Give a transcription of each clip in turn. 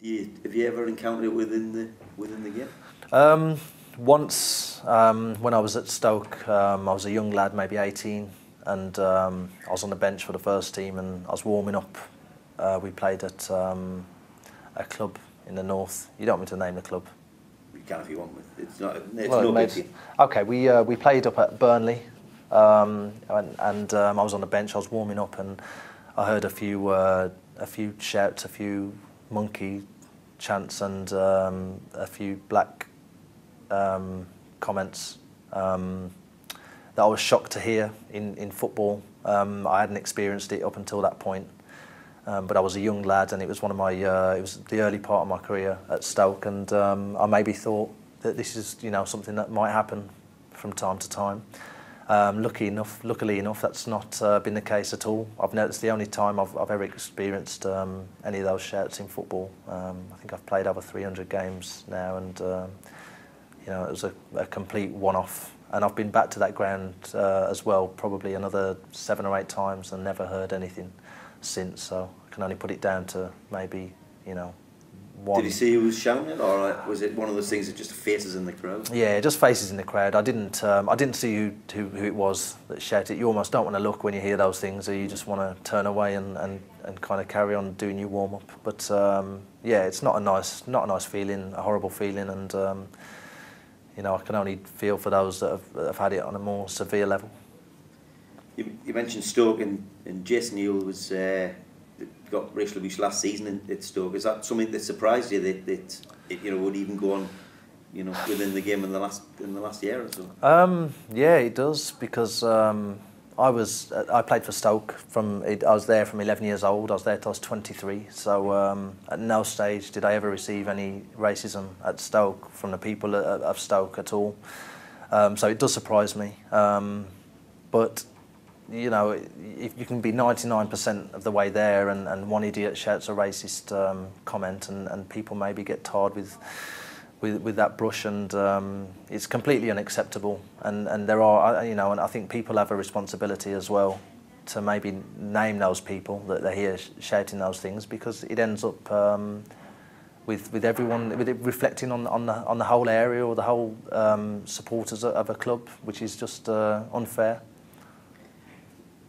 Have you ever encountered it within the game? Once, when I was at Stoke, I was a young lad, maybe 18, and I was on the bench for the first team, and I was warming up. We played at a club in the north. You don't want me to name the club? You can if you want. It's not. It's well, no big deal. Okay, we played up at Burnley, and I was on the bench. I was warming up, and I heard a few shouts, a few monkey chants, and a few black comments that I was shocked to hear in football. I hadn't experienced it up until that point, but I was a young lad, and it was one of my it was the early part of my career at Stoke, and I maybe thought that this is something that might happen from time to time. Luckily enough, that's not been the case at all. I've noticed the only time I've ever experienced any of those shouts in football. I think I've played over 300 games now, and it was a complete one-off. And I've been back to that ground as well, probably another 7 or 8 times, and never heard anything since. So I can only put it down to maybe one. Did you see who was shouting it, or was it one of those things that just faces in the crowd? Yeah, just faces in the crowd. I didn't see who it was that shouted. You almost don't want to look when you hear those things, or you just want to turn away and kind of carry on doing your warm up. But yeah, it's not a nice feeling, a horrible feeling, and I can only feel for those that have had it on a more severe level. You mentioned Stoke, and Jason Neal was got racial abuse last season at Stoke. Is that something that surprised you that it would even go on within the game in the last year or so? Yeah, it does, because I played for Stoke I was there from 11 years old. I was there till I was 23. So at no stage did I ever receive any racism at Stoke from the people of Stoke at all. So it does surprise me. But if you can be 99% of the way there, and one idiot shouts a racist comment, and people maybe get tarred with that brush, and it's completely unacceptable. And there are, and I think people have a responsibility as well to maybe name those people that they hear shouting those things, because it ends up with everyone, with it reflecting on the whole area, or the whole supporters of a club, which is just unfair.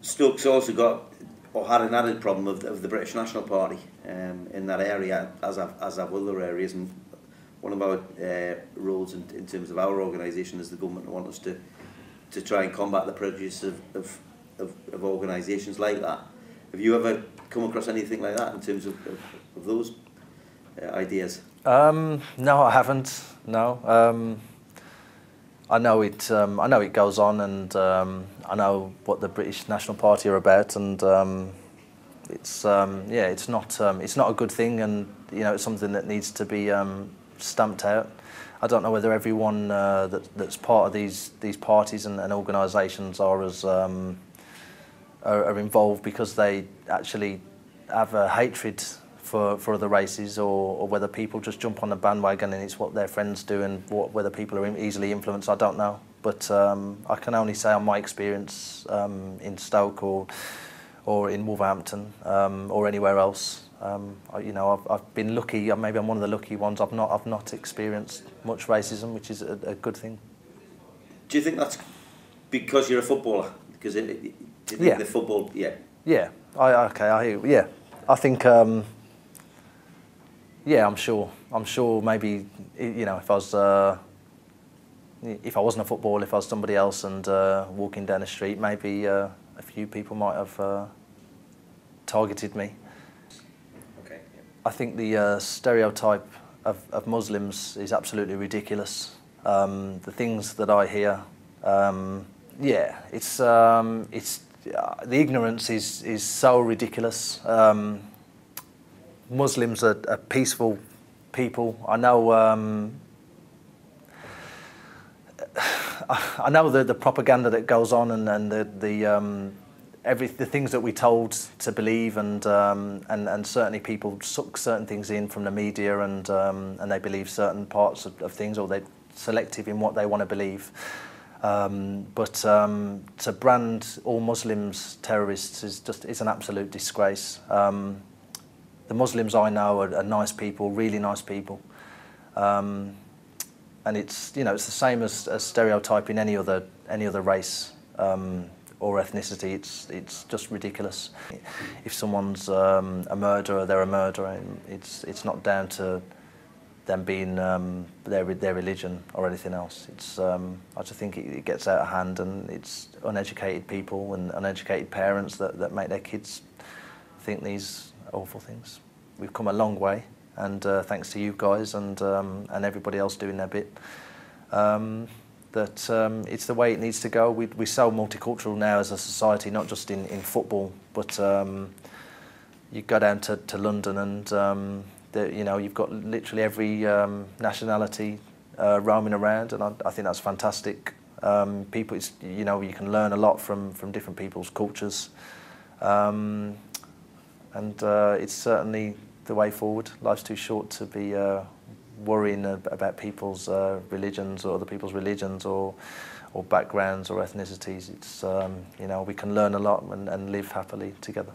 Stoke's also got, or had an added problem of the British National Party in that area, as have other areas. And one of our roles in terms of our organisation as the government want us to try and combat the prejudice of organisations like that. Have you ever come across anything like that in terms of those ideas? No, I haven't. No. I know it goes on, and I know what the British National Party are about, and it's not a good thing, and it's something that needs to be stamped out. I don't know whether everyone that's part of these parties and organisations are involved because they actually have a hatred for other races, or whether people just jump on the bandwagon and it's what their friends do, and whether people are easily influenced, I don't know. But I can only say on my experience in Stoke or in Wolverhampton or anywhere else. I've been lucky. Maybe I'm one of the lucky ones. I've not experienced much racism, which is a good thing. Do you think that's because you're a footballer? Because do you think the football? Yeah. Yeah. I hear. Yeah. I think. Yeah, I'm sure. Maybe if I wasn't a footballer, if I was somebody else and walking down the street, maybe a few people might have targeted me. Okay. Yeah. I think the stereotype of Muslims is absolutely ridiculous. The things that I hear, it's the ignorance is so ridiculous. Muslims are peaceful people. I know. I know the propaganda that goes on, and the things that we're told to believe, and certainly people suck certain things in from the media, and they believe certain parts of things, or they're selective in what they want to believe. But to brand all Muslims terrorists is an absolute disgrace. the Muslims I know are nice people, really nice people. And it's, you know, it's the same as stereotyping any other race or ethnicity. It's just ridiculous. If someone's a murderer, they're a murderer. And it's not down to them being their religion or anything else. It's I just think it gets out of hand, and it's uneducated people and uneducated parents that make their kids think these awful things. We've come a long way. And thanks to you guys and everybody else doing their bit, it's the way it needs to go. We're so multicultural now as a society, not just in football, but you go down to London and you know, you've got literally every nationality roaming around, and I think that's fantastic. People, you know, you can learn a lot from different people's cultures, and it's certainly the way forward. Life's too short to be worrying about people's religions or other people's religions or backgrounds or ethnicities. It's you know, we can learn a lot and live happily together.